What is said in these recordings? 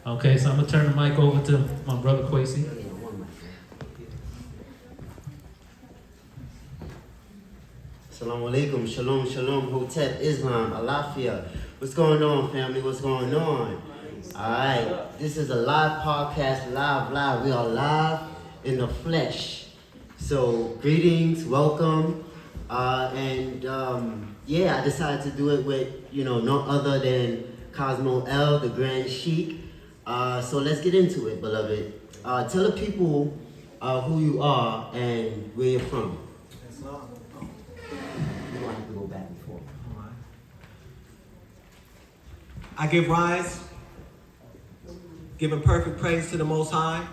Okay, so I'm gonna turn the mic over to my brother Quasi. Assalamu alaikum, shalom, shalom, hotep, Islam, alafia. What's going on, family? What's going on? Alright, this is a live podcast, live. We are live in the flesh. So, greetings, welcome. I decided to do it with, no other than Cozmo L, the Grand Sheikh. So let's get into it, beloved. Tell the people who you are and where you're from. You don't have to go back and forth. All right. I give rise, giving perfect praise to the Most High,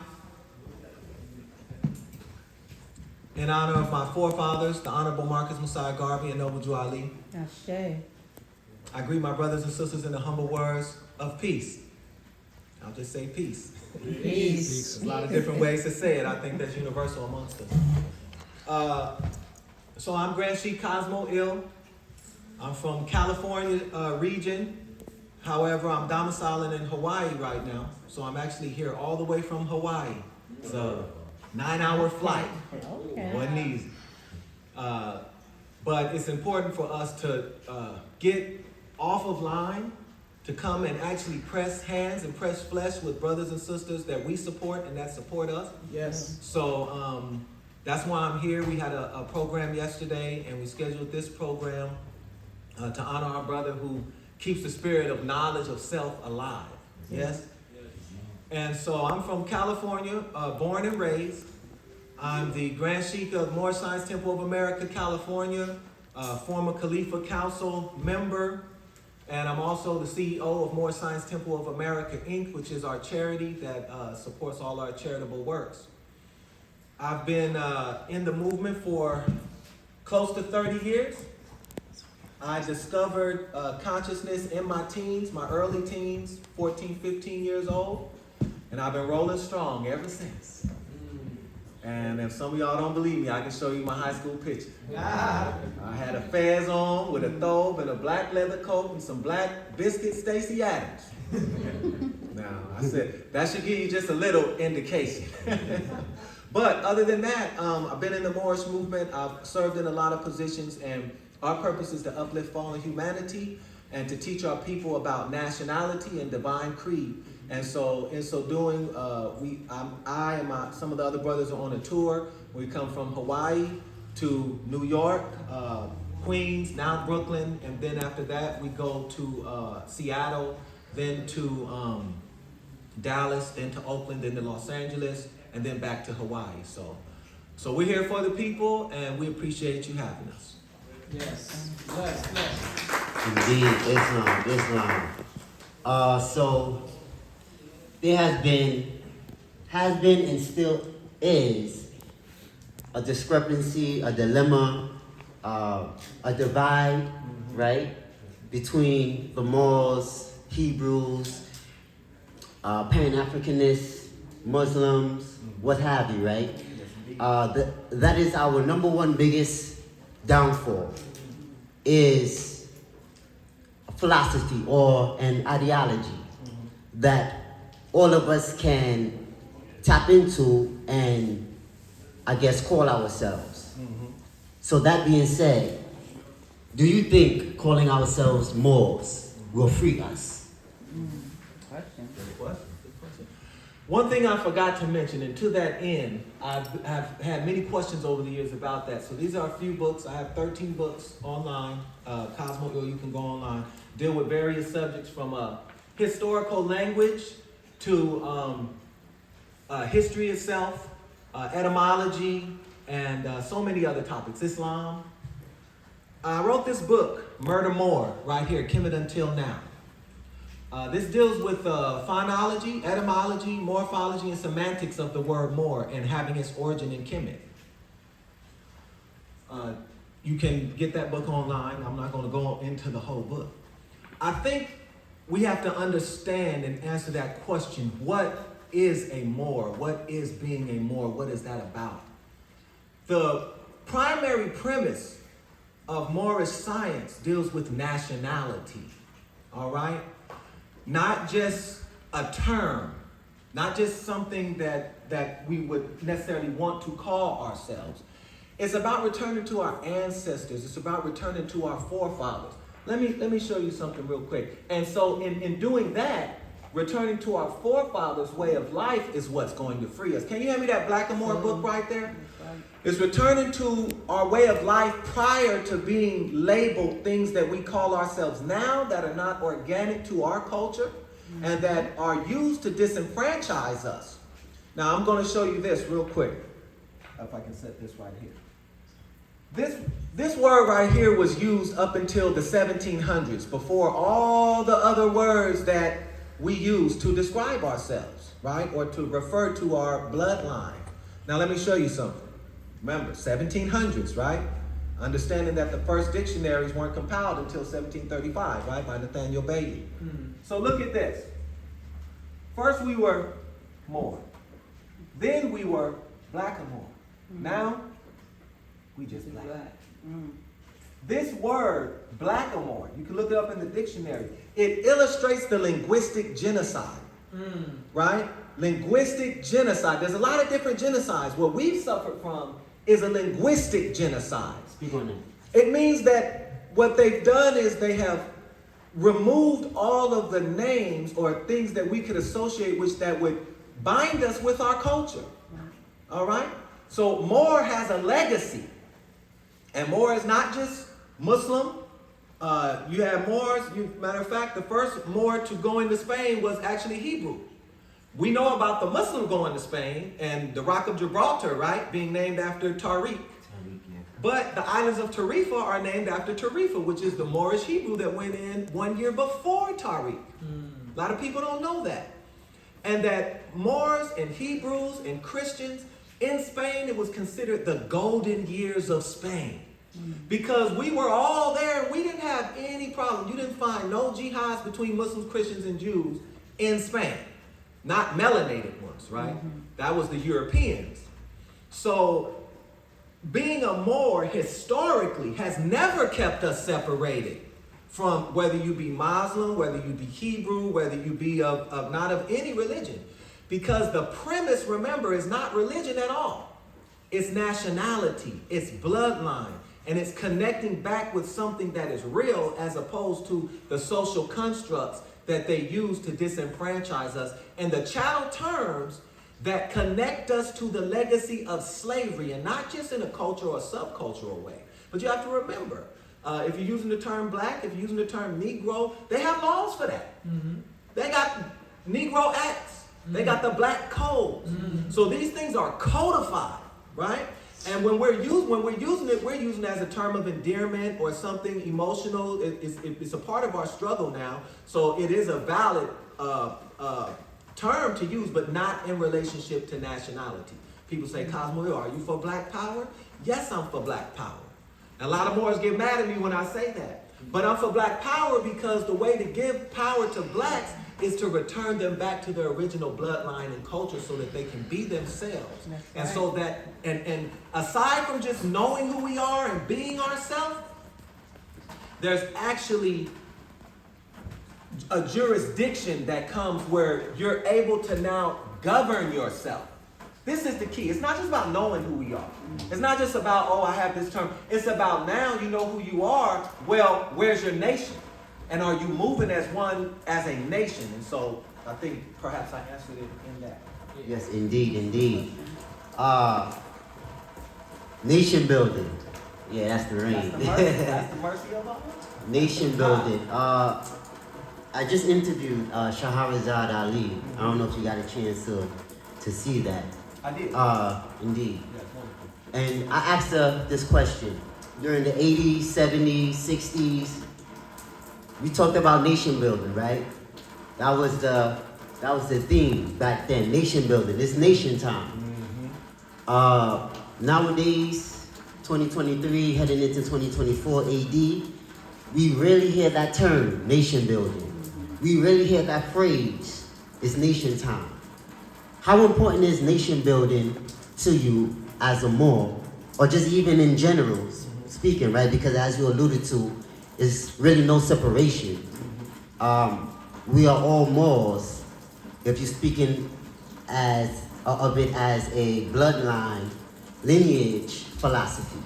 in honor of my forefathers, the Honorable Marcus Messiah Garvey and Noble Drew Ali. Ashe. I greet my brothers and sisters in the humble words of peace. I'll just say peace. Peace. There's a lot of different ways to say it. I think that's universal amongst us. So I'm Grand Sheikh Cosmo Ill. I'm from California region. However, I'm domiciling in Hawaii right now. So I'm actually here all the way from Hawaii. It's a 9-hour flight. Okay. Wasn't easy. But it's important for us to get off of line, to come and actually press hands and press flesh with brothers and sisters that we support and that support us. Yes. So that's why I'm here. We had a program yesterday, and we scheduled this program to honor our brother who keeps the spirit of knowledge of self alive. Yes? And so I'm from California, born and raised. I'm the Grand Sheikh of Moor Science Temple of America, California, former Khalifa Council member, and I'm also the CEO of Moor Science Temple of America, Inc., which is our charity that supports all our charitable works. I've been in the movement for close to 30 years. I discovered consciousness in my teens, my early teens, 14, 15 years old, and I've been rolling strong ever since. And if some of y'all don't believe me, I can show you my high school picture. I had a fez on with a thobe and a black leather coat and some black biscuit Stacey Adams. Now, I said, that should give you just a little indication. But other than that, I've been in the Moorish movement. I've served in a lot of positions, and our purpose is to uplift fallen humanity and to teach our people about nationality and divine creed. And so, in so doing, I and some of the other brothers are on a tour. We come from Hawaii to New York, Queens, now Brooklyn, and then after that we go to Seattle, then to Dallas, then to Oakland, then to Los Angeles, and then back to Hawaii. So we're here for the people, and we appreciate you having us. Yes. Bless. Indeed, Islam. So there has been and still is a discrepancy, a dilemma, a divide, right, between the Moors, Hebrews, Pan-Africanists, Muslims, what have you, right? That is our number one biggest downfall, is a philosophy or an ideology that all of us can tap into and, I guess, call ourselves. So that being said, do you think calling ourselves Moors will free us? Question. Good question. One thing I forgot to mention, and to that end, I've had many questions over the years about that. So these are a few books. I have 13 books online. Cosmo, you can go online. Deal with various subjects from historical language to history itself, etymology, and so many other topics. Islam. I wrote this book, Murder Moor, right here, Kemet Until Now. This deals with phonology, etymology, morphology, and semantics of the word Moor and having its origin in Kemet. You can get that book online. I'm not going to go into the whole book. I think we have to understand and answer that question. What is a Moor? What is being a Moor? What is that about? The primary premise of Moorish science deals with nationality, all right? Not just a term, not just something that we would necessarily want to call ourselves. It's about returning to our ancestors. It's about returning to our forefathers. Let me show you something real quick. And so in doing that, returning to our forefathers' way of life is what's going to free us. Can you hand me that Blackamoor book right there? It's returning to our way of life prior to being labeled things that we call ourselves now that are not organic to our culture and that are used to disenfranchise us. Now I'm going to show you this real quick. If I can set this right here. This word right here was used up until the 1700s, before all the other words that we use to describe ourselves, right? Or to refer to our bloodline. Now let me show you something. Remember, 1700s, right? Understanding that the first dictionaries weren't compiled until 1735, right? By Nathaniel Bailey. So look at this. First we were Moor. Then we were Blackamoor. Now, we just black. This word, Blackamoor, you can look it up in the dictionary. It illustrates the linguistic genocide, right? Linguistic genocide. There's a lot of different genocides. What we've suffered from is a linguistic genocide. Speak on it. It means that what they've done is they have removed all of the names or things that we could associate with that would bind us with our culture. All right? So Moor has a legacy. And Moor is not just Muslim. You have Moors. Matter of fact, the first Moor to go into Spain was actually Hebrew. We know about the Muslim going to Spain and the Rock of Gibraltar, right, being named after Tariq. But the islands of Tarifa are named after Tarifa, which is the Moorish Hebrew that went in 1 year before Tariq. A lot of people don't know that. And that Moors and Hebrews and Christians in Spain, it was considered the golden years of Spain. Because we were all there and we didn't have any problem. You didn't find no jihads between Muslims, Christians, and Jews in Spain. Not melanated ones, right? That was the Europeans. So being a Moor historically has never kept us separated from whether you be Muslim, whether you be Hebrew, whether you be of not of any religion. Because the premise, remember, is not religion at all. It's nationality, it's bloodline, and it's connecting back with something that is real as opposed to the social constructs that they use to disenfranchise us and the chattel terms that connect us to the legacy of slavery, and not just in a cultural or subcultural way. But you have to remember, if you're using the term black, if you're using the term Negro, they have laws for that. They got Negro Acts. They got the black codes. So these things are codified, right? And when we're using it, we're using it as a term of endearment or something emotional. It's a part of our struggle now. So it is a valid term to use, but not in relationship to nationality. People say, Cozmo, are you for black power? Yes, I'm for black power. And a lot of Moors get mad at me when I say that. But I'm for black power because the way to give power to blacks is to return them back to their original bloodline and culture so that they can be themselves. And so that, and aside from just knowing who we are and being ourselves, there's actually a jurisdiction that comes where you're able to now govern yourself. This is the key. It's not just about knowing who we are. It's not just about, oh, I have this term. It's about now you know who you are. Well, where's your nation? And are you moving as one, as a nation? And so I think perhaps I answered it in that. Yes, indeed, indeed. Nation building. Yeah, that's the ring. That's the mercy of Allah. Nation building. I just interviewed Shahrazad Ali. I don't know if you got a chance to see that. I did. Indeed. Yes, wonderful. And I asked her this question. During the 80s, 70s, 60s, we talked about nation building, right? That was the theme back then, nation building. It's nation time. Nowadays, 2023, heading into 2024 AD, we rarely hear that term, nation building. We rarely hear that phrase, it's nation time. How important is nation building to you as a Moor, or just even in general speaking, right? Because as you alluded to, there's really no separation. We are all Moors if you're speaking of it as a bloodline, lineage philosophy.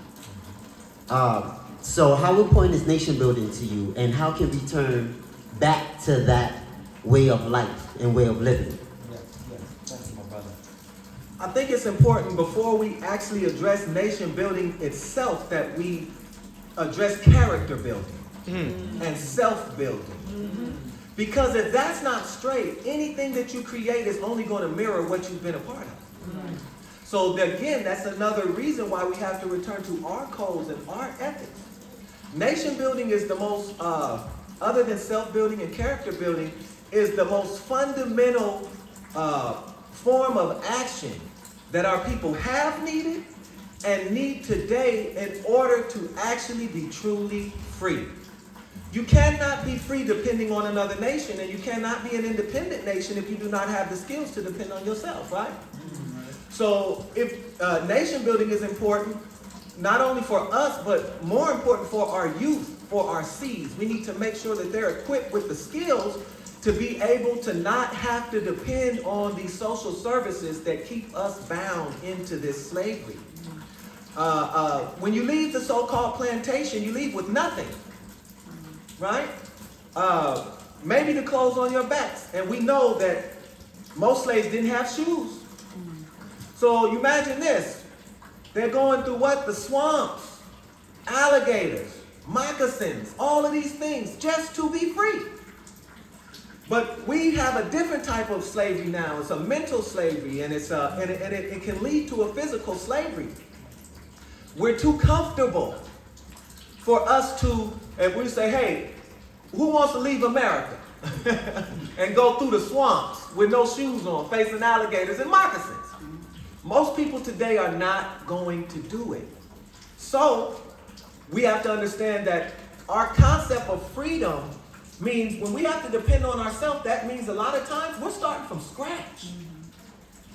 So how important is nation building to you, and how can we turn back to that way of life and way of living? Yes, yes. Thank you, my brother. I think it's important before we actually address nation building itself that we address character building and self-building. Because if that's not straight, anything that you create is only going to mirror what you've been a part of. So again, that's another reason why we have to return to our codes and our ethics. Nation building is the most, other than self-building and character building, is the most fundamental form of action that our people have needed and need today in order to actually be truly free. You cannot be free depending on another nation, and you cannot be an independent nation if you do not have the skills to depend on yourself, right? So if nation building is important, not only for us, but more important for our youth, for our seeds. We need to make sure that they're equipped with the skills to be able to not have to depend on these social services that keep us bound into this slavery. When you leave the so-called plantation, you leave with nothing, right? Maybe the clothes on your backs. And we know that most slaves didn't have shoes. So you imagine this. They're going through what? The swamps, alligators, moccasins, all of these things just to be free. But we have a different type of slavery now. It's a mental slavery, and it can lead to a physical slavery. We're too comfortable for us to, if we say, hey, who wants to leave America and go through the swamps with no shoes on, facing alligators and moccasins? Most people today are not going to do it. So we have to understand that our concept of freedom means when we have to depend on ourselves, that means a lot of times we're starting from scratch.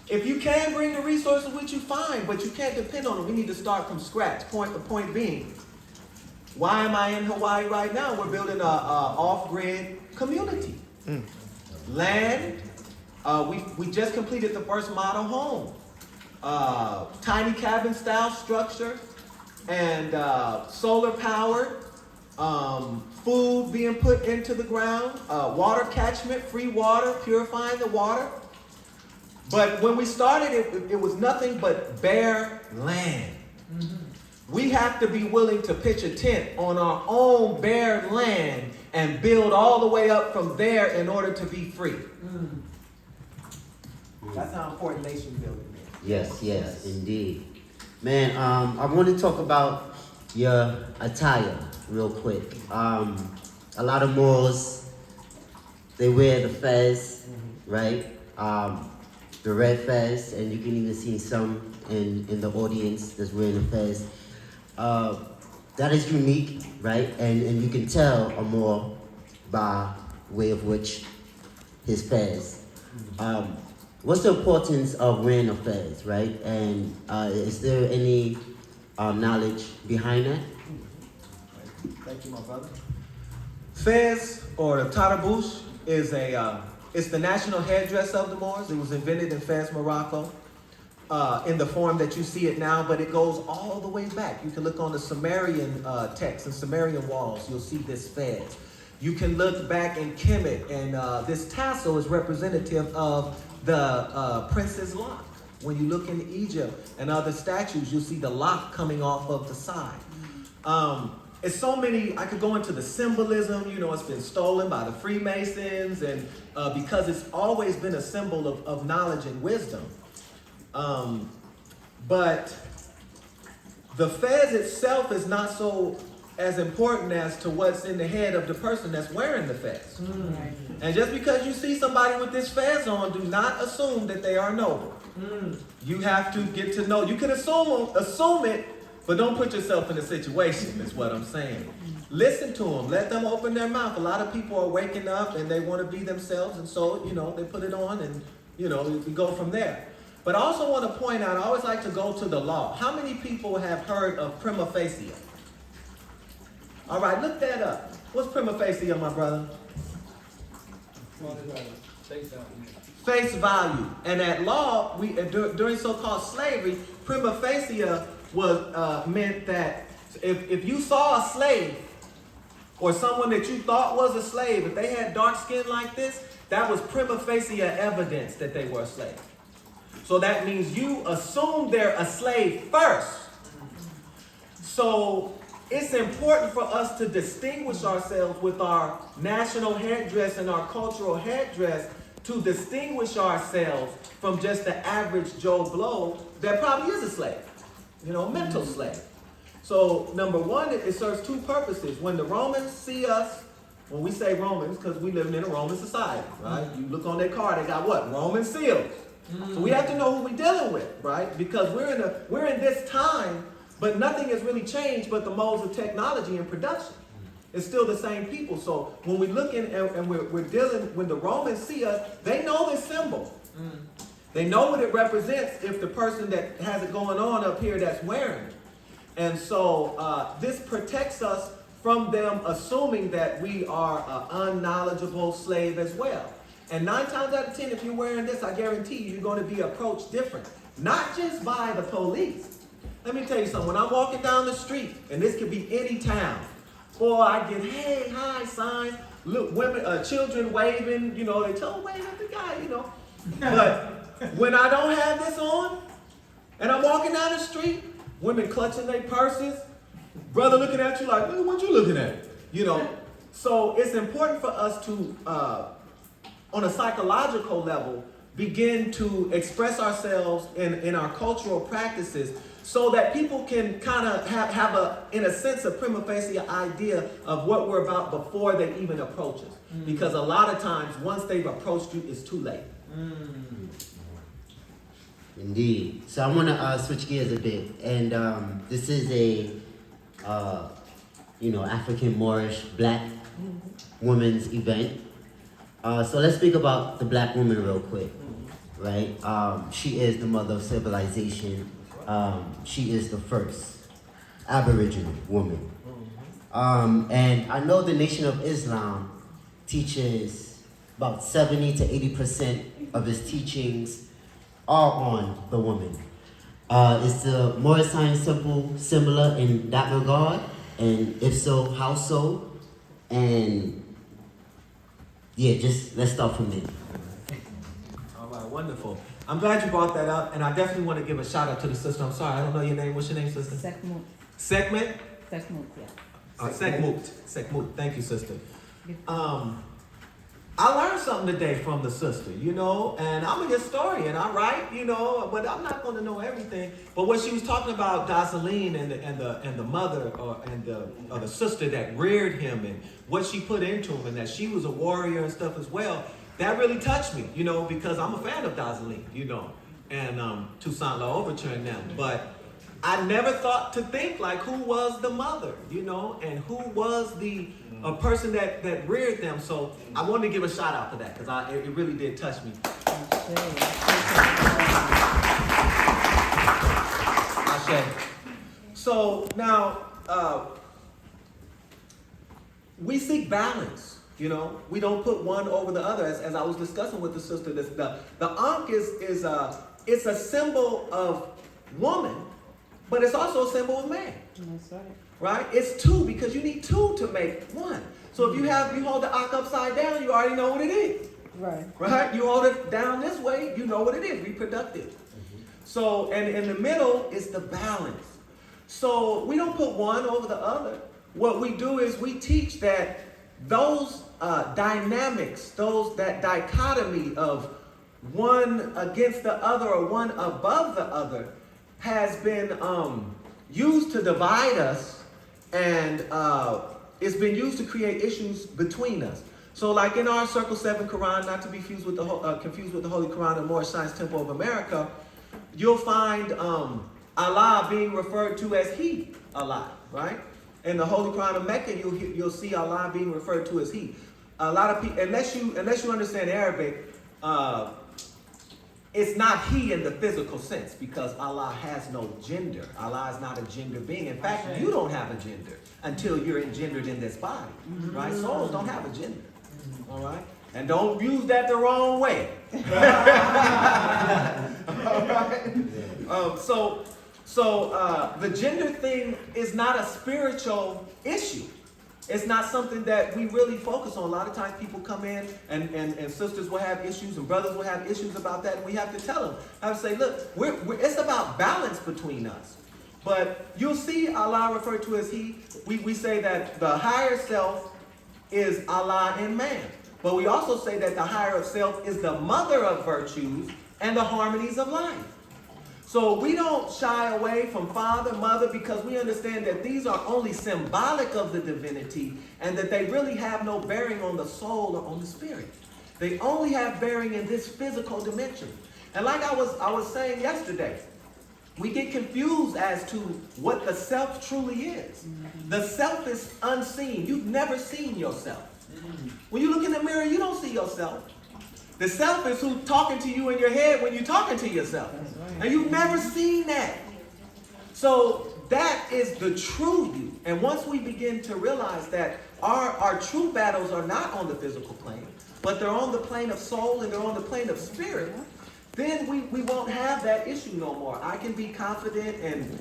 If you can bring the resources with you, fine, but you can't depend on them. We need to start from scratch. The point being, why am I in Hawaii right now? We're building a off-grid community. Land, we just completed the first model home. Tiny cabin style structure, and solar powered, food being put into the ground, water catchment, free water, purifying the water. But when we started, it was nothing but bare land. We have to be willing to pitch a tent on our own bare land and build all the way up from there in order to be free. That's how important nation building is. Yes, indeed. Man, I want to talk about your attire real quick. A lot of Moors, they wear the fez, right? The red fez, and you can even see some in the audience that's wearing the fez. That is unique, right? And you can tell a Moor by way of which his fez. What's the importance of wearing a fez, right? And is there any knowledge behind that? Thank you, my brother. Fez, or the tarabush, is it's the national headdress of the Moors. It was invented in Fez, Morocco, in the form that you see it now, but it goes all the way back. You can look on the Sumerian texts and Sumerian walls. You'll see this fez. You can look back in Kemet, and this tassel is representative of the prince's lock. When you look in Egypt and other statues, you'll see the lock coming off of the side. It's so many, I could go into the symbolism, it's been stolen by the Freemasons, and because it's always been a symbol of knowledge and wisdom. But the fez itself is not so as important as to what's in the head of the person that's wearing the fez. And just because you see somebody with this fez on, do not assume that they are noble. You have to get to know. You can assume it, but don't put yourself in a situation, is what I'm saying. Listen to them. Let them open their mouth. A lot of people are waking up and they want to be themselves, and so, they put it on, and, we go from there. But I also want to point out, I always like to go to the law. How many people have heard of prima facie? All right, look that up. What's prima facie, my brother? Face value. And that law, during so-called slavery, prima facie was meant that if you saw a slave or someone that you thought was a slave, if they had dark skin like this, that was prima facie evidence that they were a slave. So that means you assume they're a slave first. So it's important for us to distinguish ourselves with our national headdress and our cultural headdress to distinguish ourselves from just the average Joe Blow that probably is a slave, mental slave. So number one, it serves two purposes. When the Romans see us, when we say Romans, because we live in a Roman society, right? You look on their car, they got what? Roman seals. So we have to know who we're dealing with, right? Because we're in this time, but nothing has really changed but the modes of technology and production. It's still the same people. So when we look in and we're dealing, when the Romans see us, they know this symbol. They know what it represents if the person that has it going on up here that's wearing it. And so this protects us from them assuming that we are an unknowledgeable slave as well. And 9 times out of 10, if you're wearing this, I guarantee you, you're going to be approached different. Not just by the police. Let me tell you something. When I'm walking down the street, and this could be any town, boy, I get, hey, hi signs, look, women, children waving, they tell wave at the guy, But when I don't have this on, and I'm walking down the street, women clutching their purses, brother looking at you like, look, what you looking at? So it's important for us to, on a psychological level, begin to express ourselves in our cultural practices so that people can kind of have in a sense, a prima facie idea of what we're about before they even approach us. Because a lot of times, once they've approached you, it's too late. Indeed. So I want to switch gears a bit, and this is a African Moorish black women's event. So let's speak about the black woman real quick, right? She is the mother of civilization. She is the first Aboriginal woman. And I know the Nation of Islam teaches about 70 to 80% of its teachings are on the woman. Is the Moorish sign similar in that regard? And if so, how so? And yeah, just let's start from there. All right, wonderful. I'm glad you brought that up, and I definitely want to give a shout out to the sister. I'm sorry, I don't know your name. What's your name, sister? Sekmut. Sekmet? Sekmut, yeah. Sekmut. Thank you, sister. I learned something today from the sister, and I'm a historian, I write, but I'm not going to know everything. But when she was talking about Gasoline and the mother or the sister that reared him and what she put into him and that she was a warrior and stuff as well, that really touched me, because I'm a fan of Gasoline, and Toussaint L'Ouverture and them. But I never thought to think like who was the mother, and who was a person that reared them. So I wanted to give a shout out to that because it really did touch me. Ashe. So now we seek balance. We don't put one over the other. As I was discussing with the sister, the Ankh is it's a symbol of woman, but it's also a symbol of man. That's right. Right? It's two because you need two to make one. So if you hold the Ankh upside down, you already know what it is. Right. Right? You hold it down this way, you know what it is, reproductive. So, and in the middle is the balance. So we don't put one over the other. What we do is we teach that those dynamics, that dichotomy of one against the other or one above the other has been used to divide us, and it's been used to create issues between us. So like in our Circle 7 Quran, not to be confused with the Holy Quran and Moorish Science Temple of America, you'll find Allah being referred to as He, Allah, right? In the Holy Quran of Mecca, you'll see Allah being referred to as He. A lot of people, unless you understand Arabic, it's not He in the physical sense because Allah has no gender. Allah is not a gender being. In fact, you don't have a gender until you're engendered in this body, right? Souls don't have a gender, all right? And don't use that the wrong way. All right? The gender thing is not a spiritual issue. It's not something that we really focus on. A lot of times people come in and sisters will have issues and brothers will have issues about that, and we have to tell them. I have to say, look, it's about balance between us. But you'll see Allah referred to as He. We say that the higher self is Allah in man. But we also say that the higher self is the mother of virtues and the harmonies of life. So we don't shy away from father, mother, because we understand that these are only symbolic of the divinity and that they really have no bearing on the soul or on the spirit. They only have bearing in this physical dimension. And like I was saying yesterday, we get confused as to what the self truly is. The self is unseen. You've never seen yourself. When you look in the mirror, you don't see yourself. The self is who's talking to you in your head when you're talking to yourself. And you've never seen that. So that is the true you. And once we begin to realize that our true battles are not on the physical plane, but they're on the plane of soul and they're on the plane of spirit, then we won't have that issue no more. I can be confident in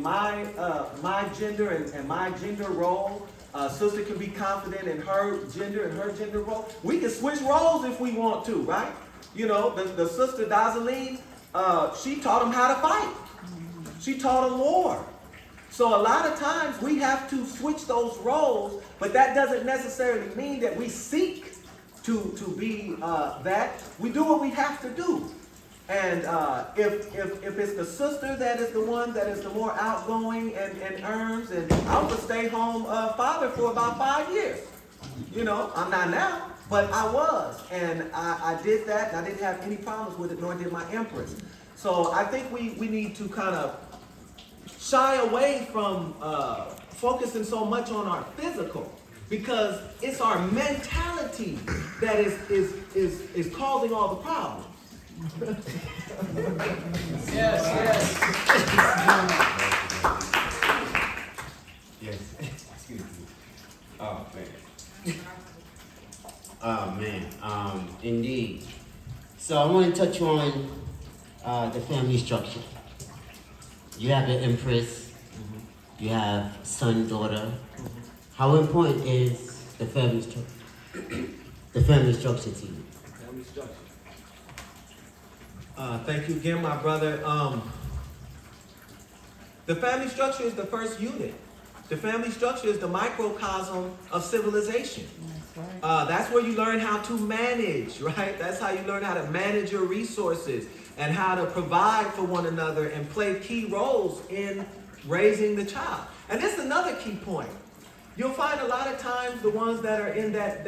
my gender and my gender role. Sister can be confident in her gender role. We can switch roles if we want to, right? You know, the sister Dazaline, she taught them how to fight. She taught them war. So a lot of times we have to switch those roles, but that doesn't necessarily mean that we seek to be that. We do what we have to do. And if it's the sister that is the one that is the more outgoing and earns, and I was a stay-home father for about 5 years. You know, I'm not now, but I was. And I did that, and I didn't have any problems with it, nor did my empress. So I think we need to kind of shy away from focusing so much on our physical, because it's our mentality that is causing all the problems. Yes. Yes. Excuse me. Oh man. Oh man. Indeed. So I want to touch on the family structure. You have the empress. You have son, daughter. How important is the family structure? The family structure to you? Family structure. Thank you again, my brother. The family structure is the first unit. The family structure is the microcosm of civilization. That's where you learn how to manage, right? That's how you learn how to manage your resources and how to provide for one another and play key roles in raising the child. And this is another key point. You'll find a lot of times the ones that are in that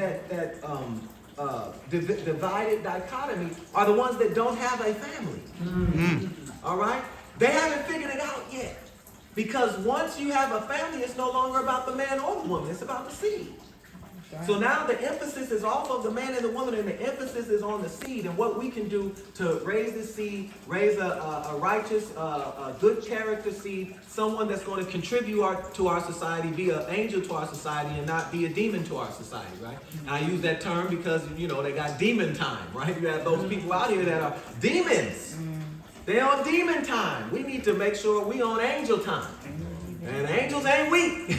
divided dichotomy are the ones that don't have a family. All right? They haven't figured it out yet. Because once you have a family, it's no longer about the man or the woman. It's about the seed. So now the emphasis is off of the man and the woman, and the emphasis is on the seed and what we can do to raise the seed, raise a righteous, good character seed, someone that's going to contribute to our society, be an angel to our society, and not be a demon to our society, right? And I use that term because, you know, they got demon time, right? You have those people out here that are demons. They're on demon time. We need to make sure we on angel time. And angels ain't weak.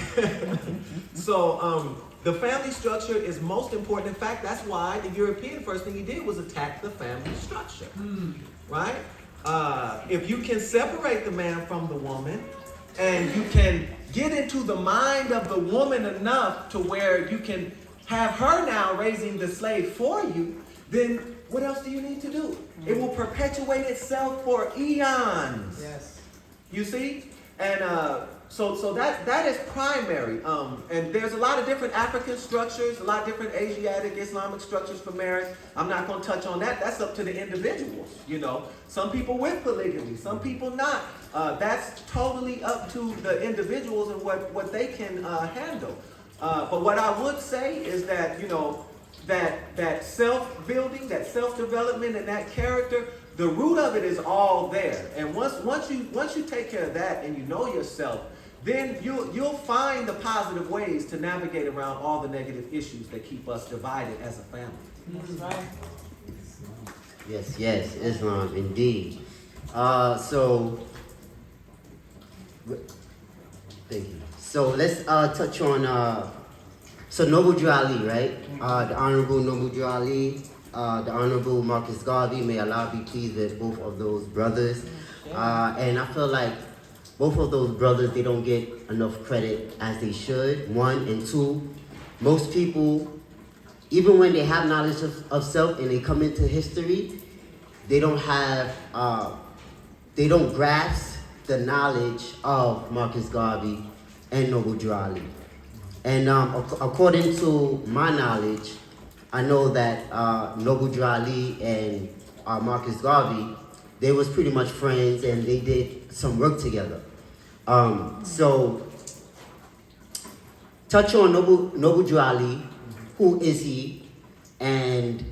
So, the family structure is most important. In fact, that's why the European first thing he did was attack the family structure, right? If you can separate the man from the woman, and you can get into the mind of the woman enough to where you can have her now raising the slave for you, then what else do you need to do? It will perpetuate itself for eons. Yes. You see? And so that is primary. And there's a lot of different African structures, a lot of different Asiatic, Islamic structures for marriage. I'm not going to touch on that. That's up to the individuals, you know. Some people with polygamy, some people not. That's totally up to the individuals and what they can handle. But what I would say is that, you know, that self-building, that self-development, and that character, the root of it is all there. And once you take care of that and you know yourself, then you'll find the positive ways to navigate around all the negative issues that keep us divided as a family. That's right. Yes, yes, Islam, indeed. So, thank you. So let's touch on, so Noble Drew Ali, right? The Honorable Noble Drew Ali, the Honorable Marcus Garvey, may Allah be pleased with both of those brothers. And I feel like both of those brothers, they don't get enough credit as they should, one. And two, most people, even when they have knowledge of self and they come into history, they don't have, they don't grasp the knowledge of Marcus Garvey and Noble Drew Ali. And according to my knowledge, I know that Noble Drew Ali and Marcus Garvey, they was pretty much friends and they did some work together. So, touch on Noble Drew Ali. Who is he? And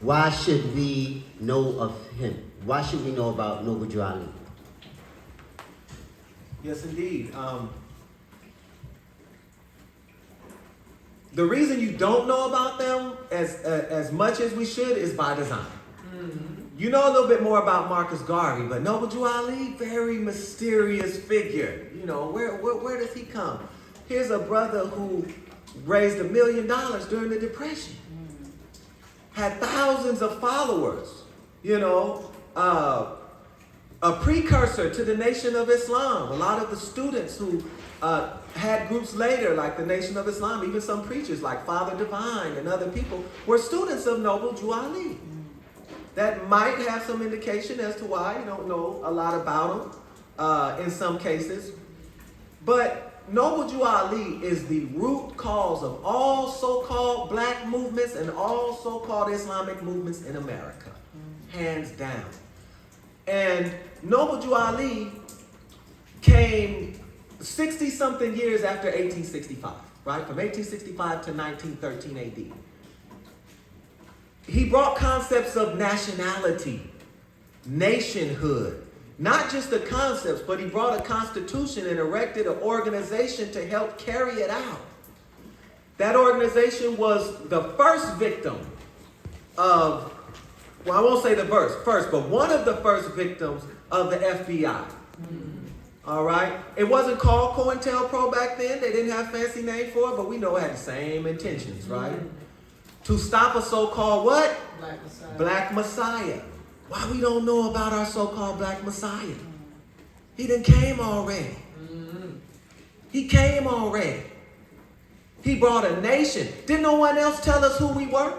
why should we know of him? Why should we know about Noble Drew Ali? Yes, indeed. The reason you don't know about them as much as we should is by design. You know a little bit more about Marcus Garvey, but Noble Drew Ali, very mysterious figure. You know, where does he come? Here's a brother who raised $1 million during the Depression. Had thousands of followers, you know, a precursor to the Nation of Islam. A lot of the students who had groups later, like the Nation of Islam, even some preachers like Father Divine and other people, were students of Noble Drew Ali. That might have some indication as to why you don't know a lot about him in some cases. But Noble Drew Ali is the root cause of all so-called black movements and all so-called Islamic movements in America, hands down. And Noble Drew Ali came 60-something years after 1865, right? From 1865 to 1913 AD. He brought concepts of nationality, nationhood, not just the concepts, but he brought a constitution and erected an organization to help carry it out. That organization was the first victim of, well, I won't say the first, but one of the first victims of the FBI. All right? It wasn't called COINTELPRO back then. They didn't have a fancy name for it, but we know it had the same intentions, right? To stop a so-called what? Black Messiah. Black Messiah. Why we don't know about our so-called Black Messiah? He done came already. He came already. He brought a nation. Didn't no one else tell us who we were?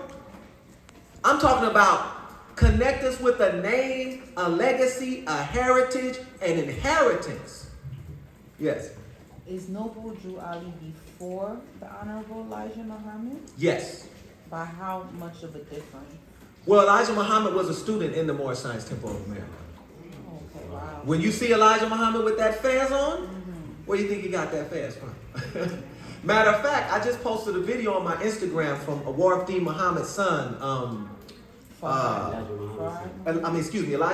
I'm talking about connect us with a name, a legacy, a heritage, an inheritance. Yes. Is Noble Drew Ali before the Honorable Elijah Muhammad? Yes. By how much of a difference? Well, Elijah Muhammad was a student in the Moor Science Temple of America. Okay, wow. When you see Elijah Muhammad with that fez on, where do you think he got that fez from? Matter of fact, I just posted a video on my Instagram from Warif D. Muhammad's son. Elijah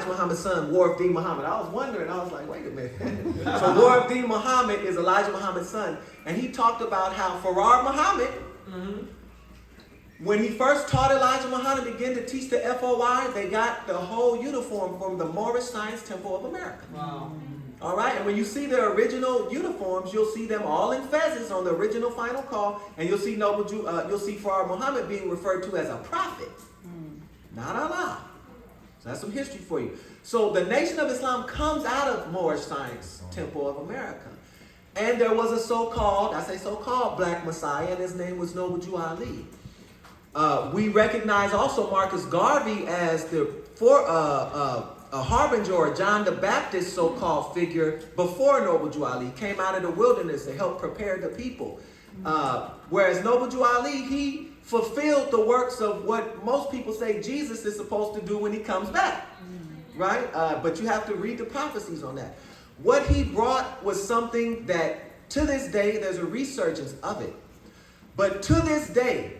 Muhammad's son, Warif D. Muhammad. I was wondering, I was like, wait a minute. So Warif D. Muhammad is Elijah Muhammad's son, and he talked about how Farrar Muhammad, when he first taught Elijah Muhammad, began to teach the FOI, they got the whole uniform from the Moorish Science Temple of America. Wow. All right, and when you see their original uniforms, you'll see them all in fezzes on the original final call, and you'll see you'll see Farrar Muhammad being referred to as a prophet, not Allah. So that's some history for you. So the Nation of Islam comes out of Moorish Science Temple of America, and there was a so-called, I say so-called Black Messiah, and his name was Noble Drew Ali. We recognize also Marcus Garvey as a harbinger or John the Baptist so-called figure before Noble Drew Ali. Came out of the wilderness to help prepare the people. Whereas Noble Drew Ali, he fulfilled the works of what most people say Jesus is supposed to do when he comes back. Right? But you have to read the prophecies on that. What he brought was something that to this day, there's a resurgence of it. But to this day,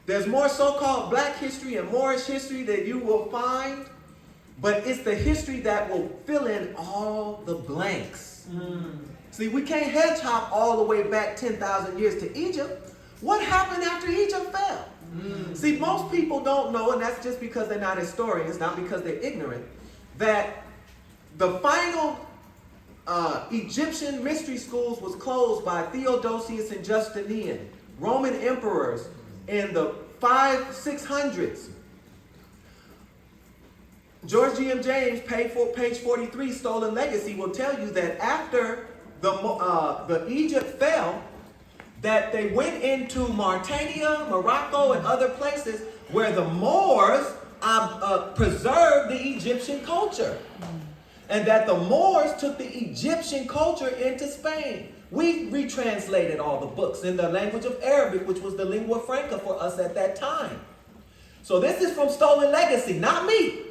there's more so-called black history and Moorish history that you will find, but it's the history that will fill in all the blanks. place. See, we can't hedge hop all the way back 10,000 years to Egypt. What happened after Egypt fell? See, most people don't know, and that's just because they're not historians, not because they're ignorant, that the final Egyptian mystery schools was closed by Theodosius and Justinian, Roman emperors, in the 500s-600s. George G.M. James, page 43, Stolen Legacy, will tell you that after the Egypt fell, that they went into Mauritania, Morocco, and other places where the Moors preserved the Egyptian culture. And that the Moors took the Egyptian culture into Spain. We retranslated all the books in the language of Arabic, which was the lingua franca for us at that time. So this is from Stolen Legacy, not me.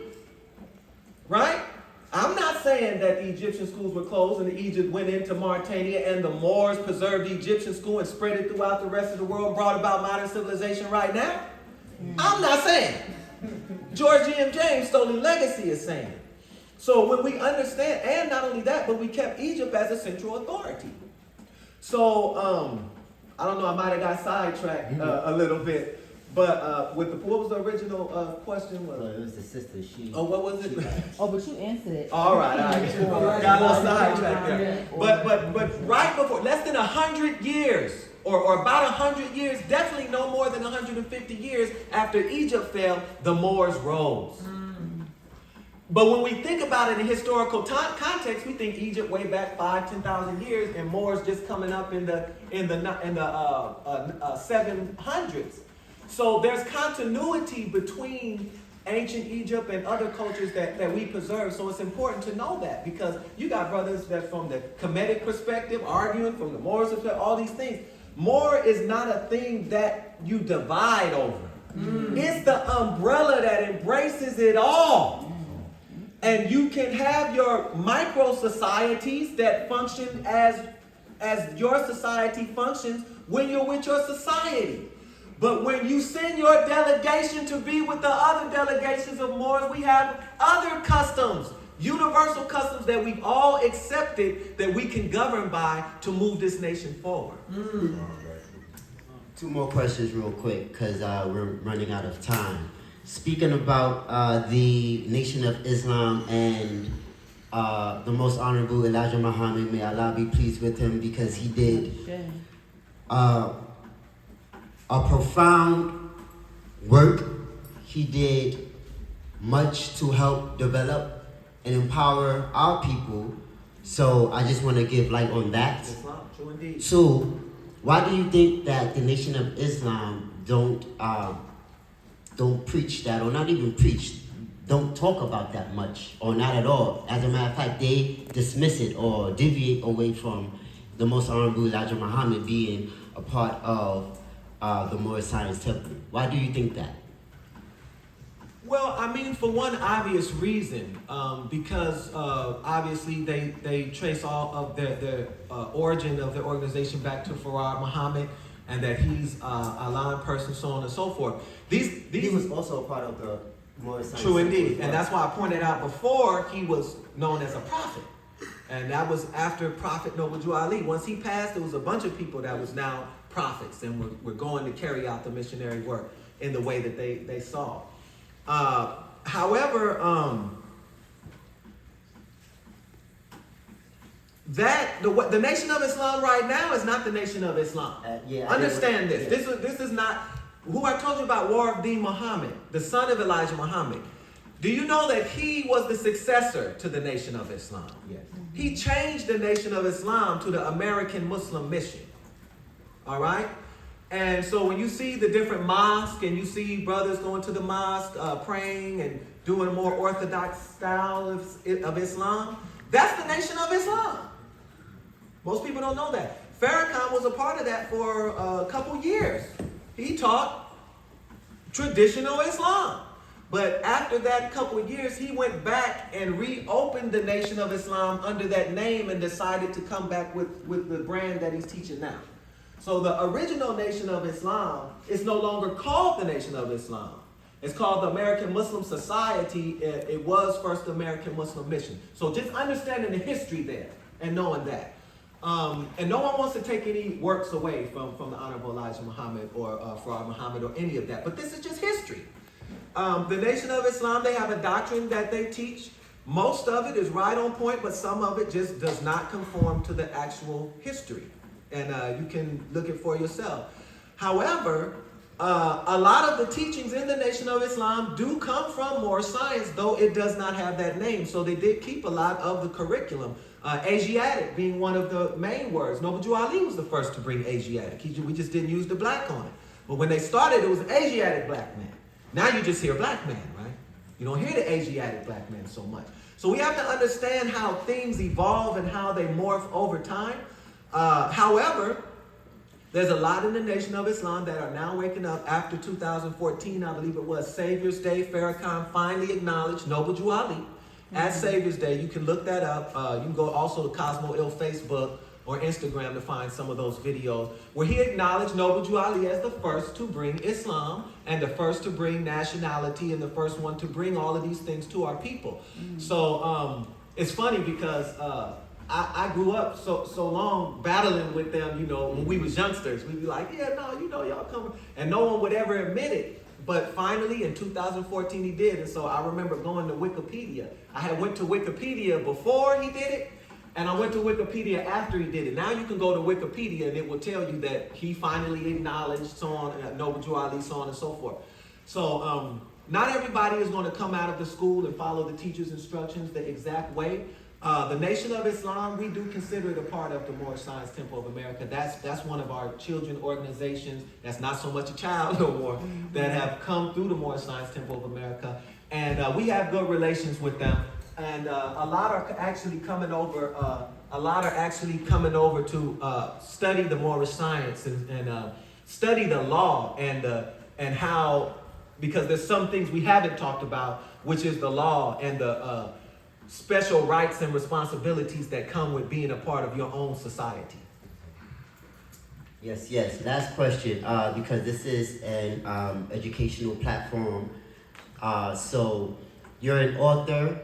Right? I'm not saying that the Egyptian schools were closed and Egypt went into Mauritania and the Moors preserved the Egyptian school and spread it throughout the rest of the world, brought about modern civilization right now. I'm not saying. George G.M. James, Stolen Legacy, is saying. So when we understand, and not only that, but we kept Egypt as a central authority. So, I don't know, I might have got sidetracked a little bit. But what was the original question? Well, it was the sister. What was it? But you answered it. All right. Got a little sidetracked there. But right before, less than 100 years, or about 100 years, definitely no more than 150 years after Egypt fell, the Moors rose. But when we think about it in historical context, we think Egypt way back 5,000-10,000 years, and Moors just coming up in the 700s. So there's continuity between ancient Egypt and other cultures that we preserve. So it's important to know that, because you got brothers that from the Kemetic perspective arguing, from the Moorish perspective, all these things. Moor is not a thing that you divide over. It's the umbrella that embraces it all. And you can have your micro societies that function as your society functions when you're with your society. But when you send your delegation to be with the other delegations of Moors, we have other customs, universal customs that we've all accepted that we can govern by to move this nation forward. Two more questions real quick, because we're running out of time. Speaking about the Nation of Islam and the Most Honorable Elijah Muhammad, may Allah be pleased with him, because he did a profound work. He did much to help develop and empower our people. So I just want to give light on that. Islam, true indeed. So why do you think that the Nation of Islam don't preach that, or not even preach, don't talk about that much, or not at all? As a matter of fact, they dismiss it or deviate away from the Most Honorable Elijah Muhammad being a part of the Moorish Science Temple. Why do you think that? Well, I mean, for one obvious reason, because obviously they trace all of the origin of the organization back to Farad Muhammad, and that he's a lying person, so on and so forth. He was also a part of the Moorish Science True Temple. indeed, and that's why I pointed out before he was known as a prophet. And that was after Prophet Noble Ali. Once he passed, there was a bunch of people that was now prophets, and were going to carry out the missionary work in the way that they saw. However, the Nation of Islam right now is not the Nation of Islam. Understand this. Yeah. This is not who I told you about, War of Deen Muhammad, the son of Elijah Muhammad. Do you know that he was the successor to the Nation of Islam? Yes. He changed the Nation of Islam to the American Muslim Mission. All right? And so when you see the different mosques, and you see brothers going to the mosque, praying and doing a more orthodox style of Islam, that's the Nation of Islam. Most people don't know that. Farrakhan was a part of that for a couple years. He taught traditional Islam. But after that couple of years, he went back and reopened the Nation of Islam under that name, and decided to come back with the brand that he's teaching now. So the original Nation of Islam is no longer called the Nation of Islam. It's called the American Muslim Society. It was first the American Muslim Mission. So just understanding the history there. and knowing that. And no one wants to take any works away from the Honorable Elijah Muhammad or Farad Muhammad or any of that. But this is just history. The Nation of Islam, they have a doctrine that they teach. Most of it is right on point, but some of it just does not conform to the actual history. And you can look it for yourself. However, a lot of the teachings in the Nation of Islam do come from Moor science, though it does not have that name. So they did keep a lot of the curriculum. Asiatic being one of the main words. Noble Jew Ali was the first to bring Asiatic. We just didn't use the black on it. But when they started, it was Asiatic black man. Now you just hear black man, right? You don't hear the Asiatic black man so much. So we have to understand how things evolve and how they morph over time. However, there's a lot in the Nation of Islam that are now waking up after 2014. I believe it was Savior's Day. Farrakhan finally acknowledged Noble Jew Ali at Savior's Day. You can look that up. You can go also to Cozmo Ill Facebook or Instagram to find some of those videos where he acknowledged Noble Jew Ali as the first to bring Islam and the first to bring nationality and the first one to bring all of these things to our people. So it's funny because I grew up so long battling with them, you know, when we was youngsters. We'd be like, yeah, no, you know, y'all come. And no one would ever admit it. But finally, in 2014, he did. And so I remember going to Wikipedia. I had went to Wikipedia before he did it, and I went to Wikipedia after he did it. Now you can go to Wikipedia, and it will tell you that he finally acknowledged, so on, Noble Jew Ali, so on and so forth. So not everybody is going to come out of the school and follow the teacher's instructions the exact way. The Nation of Islam, we do consider it a part of the Moor Science Temple of America. That's one of our children organizations. That's not so much a child no more, that have come through the Moor Science Temple of America. And we have good relations with them. And a lot are actually coming over. To study the Moorish science and study the law and how, because there's some things we haven't talked about, which is the law and the special rights and responsibilities that come with being a part of your own society. Yes. Last question, because this is an educational platform. So you're an author,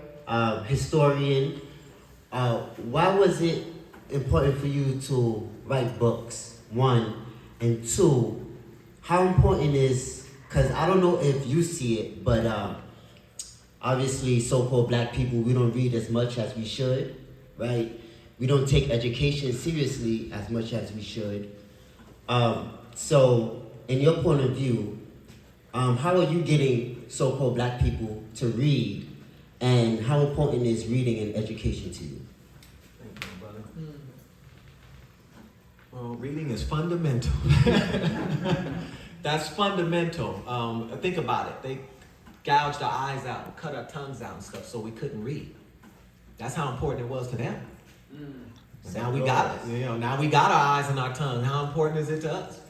historian. Why was it important for you to write books? One, and two, how important is, because I don't know if you see it, but obviously, so-called black people, we don't read as much as we should, right? We don't take education seriously as much as we should. So, in your point of view, how are you getting so-called black people to read, and how important is reading and education to you? Thank you, brother. Well, reading is fundamental. That's fundamental. Think about it. They gouged our eyes out and cut our tongues out and stuff so we couldn't read. That's how important it was to them. Now we got it. Now we got our eyes and our tongue. How important is it to us?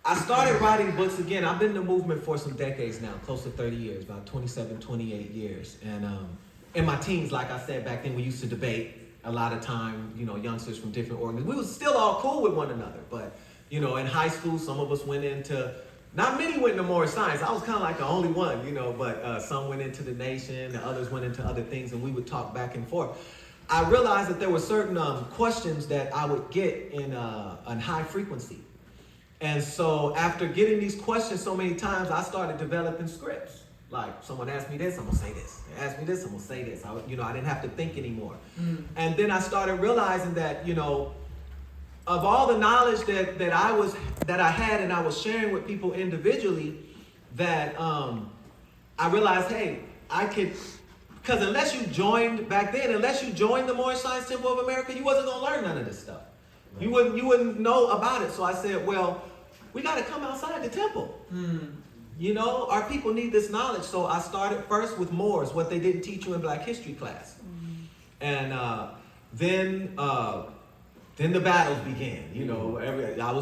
I started writing books again. I've been in the movement for some decades now, close to 30 years, about 27, 28 years. And in my teens, like I said, back then we used to debate a lot of time, youngsters from different organizations. We were still all cool with one another, but in high school, some of us went into, not many went into Moorish science. I was kind of like the only one, but some went into the nation, the others went into other things, and we would talk back and forth. I realized that there were certain questions that I would get in high frequency. And so after getting these questions so many times, I started developing scripts. Like, someone asked me this, I'm gonna say this. They asked me this, I'm gonna say this. I didn't have to think anymore. And then I started realizing that, of all the knowledge that I had and I was sharing with people individually, that I realized, hey, I could, because unless you joined the Moorish Science Temple of America, you wasn't gonna learn none of this stuff. You wouldn't know about it. So I said, well, we gotta come outside the temple. Our people need this knowledge. So I started first with Moors, what they didn't teach you in Black History class. And then the battles began.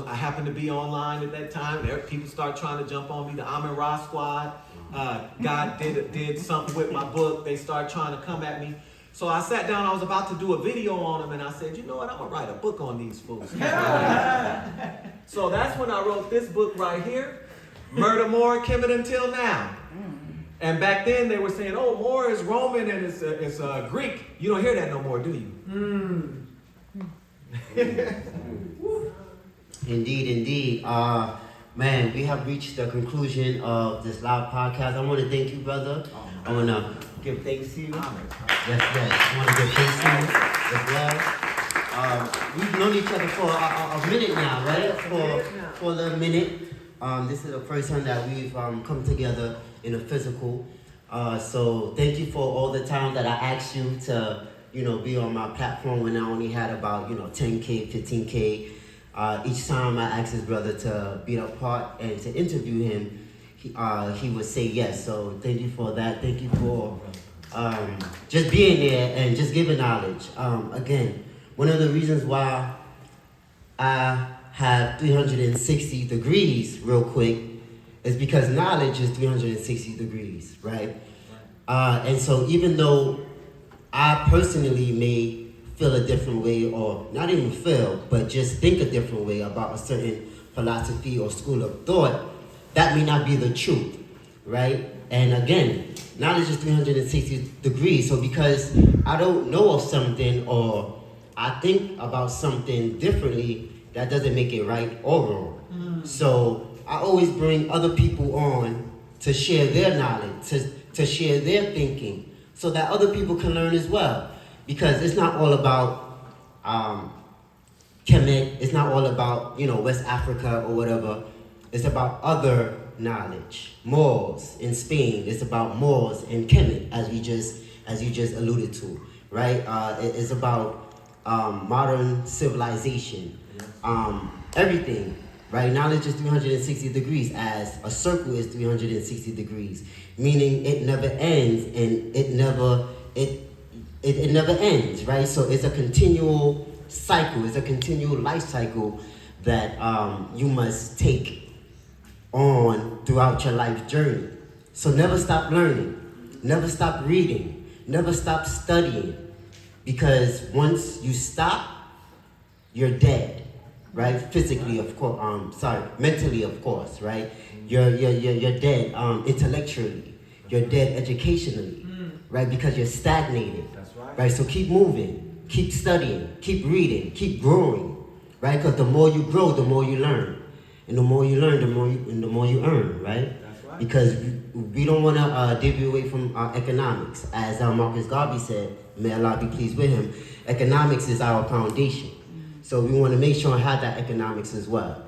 I happened to be online at that time. People started trying to jump on me. The Amin Ra squad, God did something with my book. They started trying to come at me. So I sat down. I was about to do a video on them, and I said, you know what? I'm gonna write a book on these fools. So that's when I wrote this book right here, Murder Moor, Kemet Until Now. And back then they were saying, oh, Moor is Roman and it's Greek. You don't hear that no more, do you? Indeed. Man, we have reached the conclusion of this live podcast. I want to thank you, brother. I want to give thanks to you. Yes. I want to give thanks to you as well. We've known each other for a minute now, right? For a minute. This is the first time that we've come together in a physical. So thank you for all the time that I asked you to, be on my platform when I only had about, 10K, 15K. Each time I asked his brother to be a part and to interview him, he would say yes. So thank you for that. Thank you for just being there and just giving knowledge. Again, one of the reasons why I have 360 degrees real quick is because knowledge is 360 degrees, right? And so even though I personally may feel a different way, or not even feel, but just think a different way about a certain philosophy or school of thought, that may not be the truth, right? And again, knowledge is 360 degrees. So because I don't know of something or I think about something differently, that doesn't make it right or wrong. So I always bring other people on to share their knowledge, to share their thinking, so that other people can learn as well. Because it's not all about Kemet, it's not all about, West Africa or whatever. It's about other knowledge. Moors in Spain, it's about Moors in Kemet, as you just alluded to, right? It's about modern civilization, everything, right? Knowledge is 360 degrees, as a circle is 360 degrees, meaning it never ends and it never ends, right? So it's a continual cycle, it's a continual life cycle that you must take on throughout your life journey. So never stop learning, never stop reading, never stop studying, because once you stop, you're dead, right? Physically, of course. Mentally, of course, right? You're dead intellectually. You're dead educationally, right? Because you're stagnated, right? So keep moving, keep studying, keep reading, keep growing, right? Because the more you grow, the more you learn, and the more you learn, the more you earn, right? That's right. Because we don't want to deviate away from economics, as Marcus Garvey said. May Allah be pleased with him. Economics is our foundation. So we want to make sure I have that economics as well.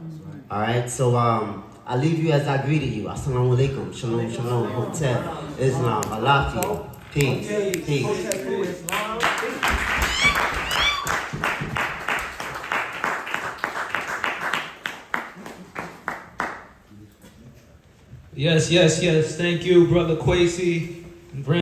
All right. So I leave you as I greeted you. Assalamu alaikum. Shalom, shalom. Hotel, Islam. Allah. Peace. Peace. Yes. Thank you, Brother Kwesi. Grand